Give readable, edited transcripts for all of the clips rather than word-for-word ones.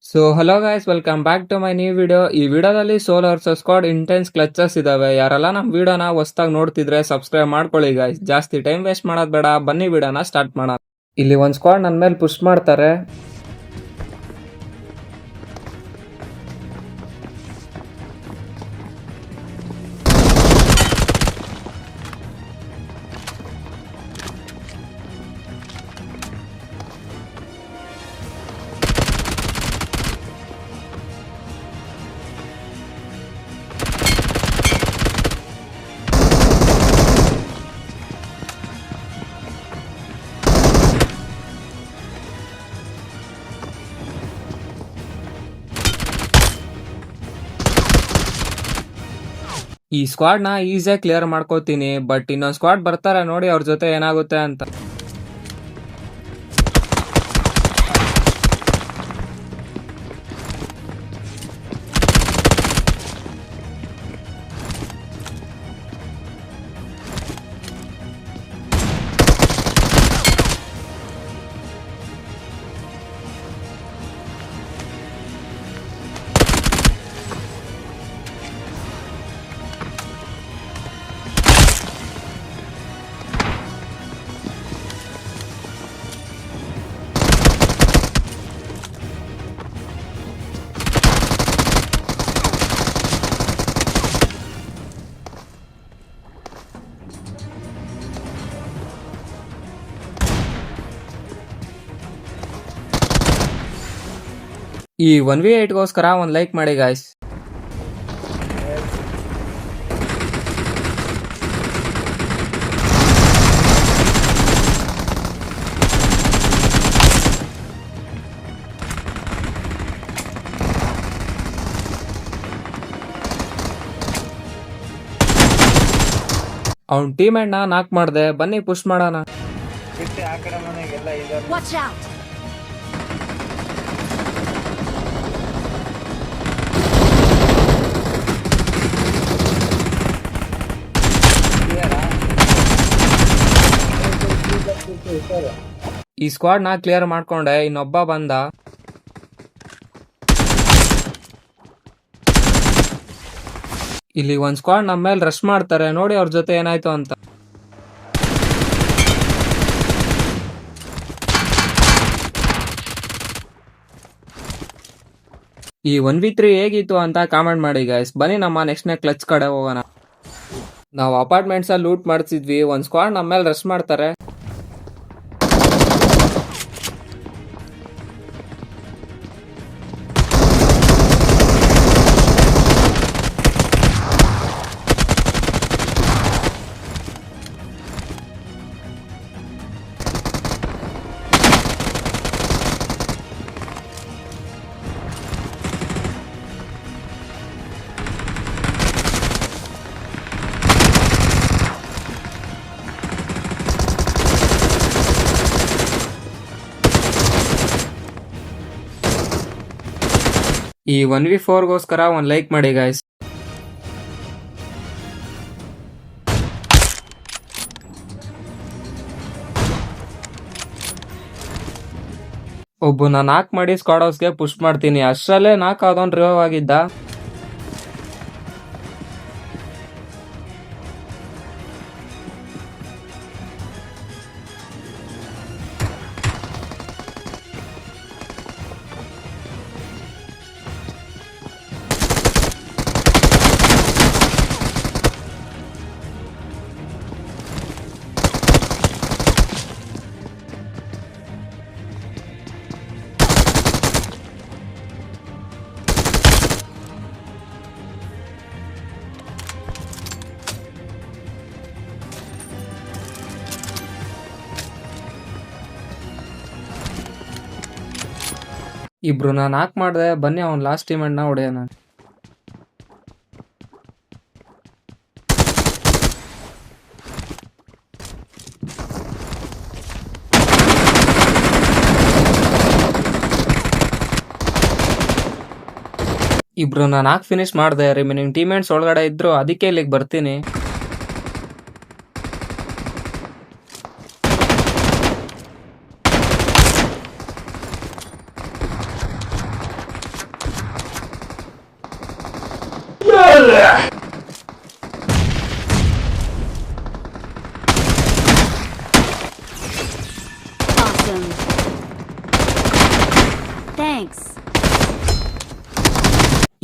So hello guys, welcome back to my new video. ಈ ವಿಡಿಯೋದಲ್ಲಿ solo versus squad intense clutches ಇದಾವೆ. ಯಾರೆಲ್ಲ ನಮ್ಮ ವಿಡಿಯೋನ ಹೊಸದಾಗಿ ನೋಡ್ತಿದ್ರೆ ಸಬ್ಸ್ಕ್ರೈಬ್ ಮಾಡ್ಕೊಳ್ಳಿ ಗೈಸ್. ಜಾಸ್ತಿ ಟೈಮ್ ವೇಸ್ಟ್ ಮಾಡೋದು ಬೇಡ, ಬನ್ನಿ ವಿಡಿಯೋನ ಸ್ಟಾರ್ಟ್ ಮಾಡೋಣ. ಇಲ್ಲಿ ಒಂದು ಸ್ಕ್ವಾಡ್ ನನ್ನ ಮೇಲೆ ಪುಷ್ ಮಾಡ್ತಾರೆ. ಈ ಸ್ಕ್ವಾಡ್ ನ ಈಸಿಯಾಗಿ ಕ್ಲಿಯರ್ ಮಾಡ್ಕೋತೀನಿ, ಬಟ್ ಇನ್ನೊಂದು ಸ್ಕ್ವಾಡ್ ಬರ್ತಾರೆ ನೋಡಿ ಅವ್ರ ಜೊತೆ ಏನಾಗುತ್ತೆ ಅಂತ. ಈ 1v8ಗೋಸ್ಕರ ಒಂದು ಲೈಕ್ ಮಾಡಿ ಗಾಯ್ಸ್. ಅವ್ನ ಟೀಮೇಟ್ ನ ನಾಕ್ ಮಾಡ್ದೆ, ಬನ್ನಿ ಪುಷ್ ಮಾಡೋಣ. Watch out! ಈ ಸ್ಕ್ವಾಡ್ ನ ಕ್ಲಿಯರ್ ಮಾಡ್ಕೊಂಡೆ. ಇನ್ನೊಬ್ಬ ಬಂದ. ಇಲ್ಲಿ ಒಂದ್ ಸ್ಕ್ವಾಡ್ ನಮ್ಮ ಮೇಲೆ ರಶ್ ಮಾಡ್ತಾರೆ ನೋಡಿ ಅವ್ರ ಜೊತೆ ಏನಾಯ್ತು ಅಂತ. ಈ 1v3 ಹೇಗಿತ್ತು ಅಂತ ಕಾಮೆಂಟ್ ಮಾಡಿ ಗೈಸ್. ಬನ್ನಿ ನಮ್ಮ ನೆಕ್ಸ್ಟ್ ಕ್ಲಚ್ ಕಡೆ ಹೋಗೋಣ. ನಾವು ಅಪಾರ್ಟ್ಮೆಂಟ್ಸ್ ಅಲ್ಲಿ ಲೂಟ್ ಮಾಡ್ತಿದ್ವಿ, ಒಂದ್ ಸ್ಕ್ವಾಡ್ ನಮ್ಮ ಮೇಲೆ ರಶ್ ಮಾಡ್ತಾರೆ. ಈ 1v4ಗೋಸ್ಕರ ಒಂದು ಲೈಕ್ ಮಾಡಿ ಗೈಸ್. ಒಬ್ಬನ ನಾಕ್ ಮಾಡಿ ಸ್ಕ್ವಾಡ್ ಹೌಸ್ಗೆ ಪುಷ್ ಮಾಡ್ತೀನಿ. ಅಷ್ಟರಲ್ಲೇ ನಾಕ್ ಆದವನ್ ರಿವೈವ್ ಆಗಿದ್ದ. ಇಬ್ರು ನಾನು ನಾಕ್ ಮಾಡಿದೆ, ಬನ್ನಿ ಅವ್ನು ಲಾಸ್ಟ್ ಟೀಮೆಂಟ್ ನ ಹೊಡೆಯೋಣ. ಇಬ್ರು ನಾನು ನಾಕ್ ಫಿನಿಶ್ ಮಾಡಿದೆ. ರಿಮೈನಿಂಗ್ ಟೀಮೆಂಟ್ಸ್ ಒಳಗಡೆ ಇದ್ರು, ಅದಕ್ಕೆ ಇಲ್ಲಿಗೆ ಬರ್ತೀನಿ. Awesome. Thanks.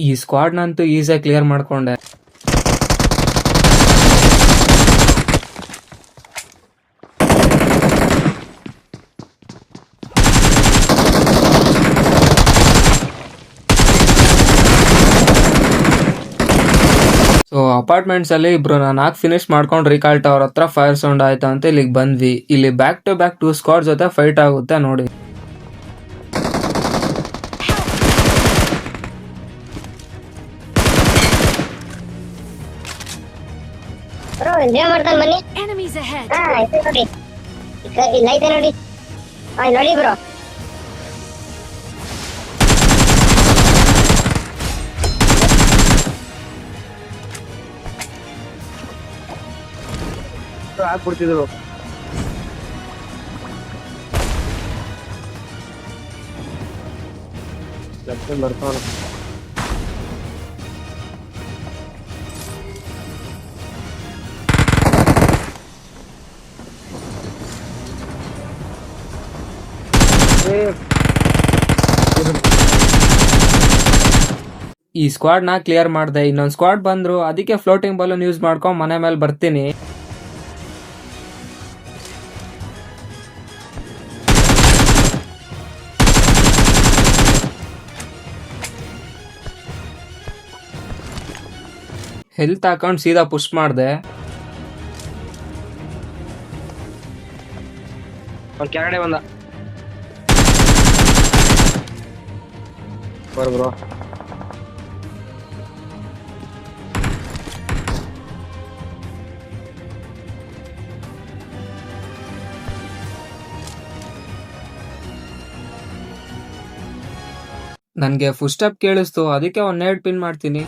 ಈ ಸ್ಕ್ವಾಡ್ ನಂತೂ ಈಸಿಯಾಗಿ ಕ್ಲಿಯರ್ ಮಾಡ್ಕೊಂಡೆ. ಸೊ ಅಪಾರ್ಟ್ಮೆಂಟ್ಸ್ ಅಲ್ಲಿ ಇಬ್ರು ನಾನು ಫಿನಿಶ್ ಮಾಡ್ಕೊಂಡು ರಿಕಾಲ್ಟ್ ಅವ್ರ ಹತ್ರ ಫೈರ್ ಸೌಂಡ್ ಆಯ್ತು ಅಂತ ಇಲ್ಲಿಗೆ ಬಂದ್ವಿ. ಇಲ್ಲಿ ಬ್ಯಾಕ್ ಟು ಬ್ಯಾಕ್ 2 ಸ್ಕ್ವಾಡ್ ಜೊತೆ ಫೈಟ್ ಆಗುತ್ತೆ ನೋಡಿ. ಬ್ರೋ ಎಂಜಾಯ್ ಮಾಡ್ತಾನೆ ಬನ್ನಿ. Enemies ahead. ಹಾ ಐತೆ ನೋಡಿ, ಇಲ್ಲ ಐತೆ ನೋಡಿ. ನೋಡಿ ಬ್ರೋ, ಹಾಕ್ಬಿಡ್ತಿದ್ರು. ಬರ್ತಾವ ಈ ಸ್ಕ್ವಾಡ್ ನ ಕ್ಲಿಯರ್ ಮಾಡ್ದೆ. ಇನ್ನೊಂದ್ ಸ್ಕ್ವಾಡ್ ಬಂದ್ರು, ಅದಕ್ಕೆ ಫ್ಲೋಟಿಂಗ್ ಬಲೂನ್ ಯೂಸ್ ಮಾಡ್ಕೊಂಡ್ ಮನೆ ಮೇಲೆ ಬರ್ತೀನಿ. ಹೆಲ್ತ್ ಹಾಕೊಂಡ್ ಸೀದಾ ಪುಷ್ ಮಾಡ್ದೆ. ಕೆಳಗಡೆ ಬಂದ ಬ್ರೋ. ನನ್ಗೆ ಫುಲ್ ಸ್ಟೆಪ್ ಕೇಳಿಸ್ತು, ಅದಕ್ಕೆ ಒಂದ್ ನೇಡ್ ಪಿನ್ ಮಾಡ್ತೀನಿ.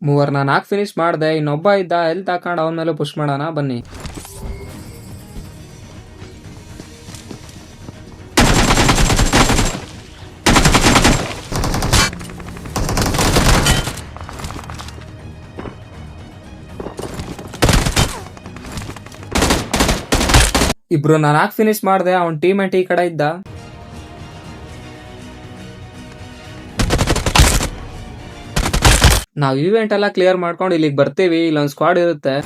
ಮೂವರ್ನ 4 ಫಿನಿಶ್ ಮಾಡ್ದೆ. ಇನ್ನೊಬ್ಬ ಇದ್ದ, ಹೆಲ್ತ್ ಹಾಕೊಂಡು ಅವನ ಮೇಲೆ ಪುಷ್ ಮಾಡೋಣ ಬನ್ನಿ. ಇಬ್ರು 4 ಫಿನಿಶ್ ಮಾಡ್ದೆ. ಅವನ್ ಟೀಮೇಟ್ ಈ ಕಡೆ ಇದ್ದ. ನಾವ್ ಇವೆಂಟ್ ಎಲ್ಲ ಕ್ಲಿಯರ್ ಮಾಡ್ಕೊಂಡು ಇಲ್ಲಿಗೆ ಬರ್ತೀವಿ. ಇಲ್ಲೊಂದ್ ಸ್ಕ್ವಾಡ್ ಇರುತ್ತೆ.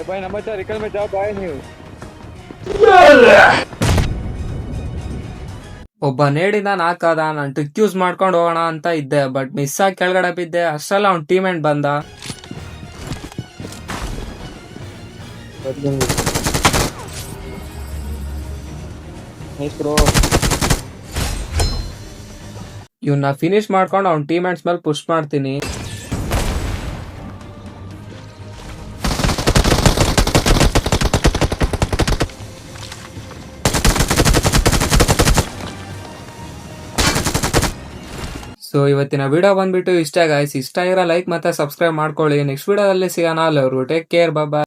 भाई नंबर 4 रिकल में जाओ बाय नहीं. ಒಬ್ಬ ನೇಡಿಂದ ನಾಕಾದ. ನಾನು ಟ್ರಿಕ್ ಯೂಸ್ ಮಾಡ್ಕೊಂಡು ಹೋಗೋಣ ಅಂತ ಇದ್ದೆ, ಬಟ್ ಮಿಸ್ ಆಗಿ ಕೆಳಗಡೆ ಬಿದ್ದೆ. ಅಷ್ಟೆಲ್ಲ ಅವ್ನ ಟೀಮೇಟ್ ಬಂದ. ಇವನ್ನ ಫಿನಿಶ್ ಮಾಡ್ಕೊಂಡು ಅವ್ನ ಟೀಮೇಟ್ಸ್ ಮೇಲೆ ಪುಷ್ ಮಾಡ್ತೀನಿ. ಸೊ ಇವತ್ತಿನ ವಿಡಿಯೋ ಬಂದ್ಬಿಟ್ಟು ಇಷ್ಟ ಗೈಸ್. ಇಷ್ಟ ಆಗಿರೋ ಲೈಕ್ ಮತ್ತೆ ಸಬ್ಸ್ಕ್ರೈಬ್ ಮಾಡ್ಕೊಳ್ಳಿ. ನೆಕ್ಸ್ಟ್ ವಿಡಿಯೋದಲ್ಲಿ ಸಿಗೋಣ. ಟೇಕ್ ಕೇರ್, ಬಾಯ್.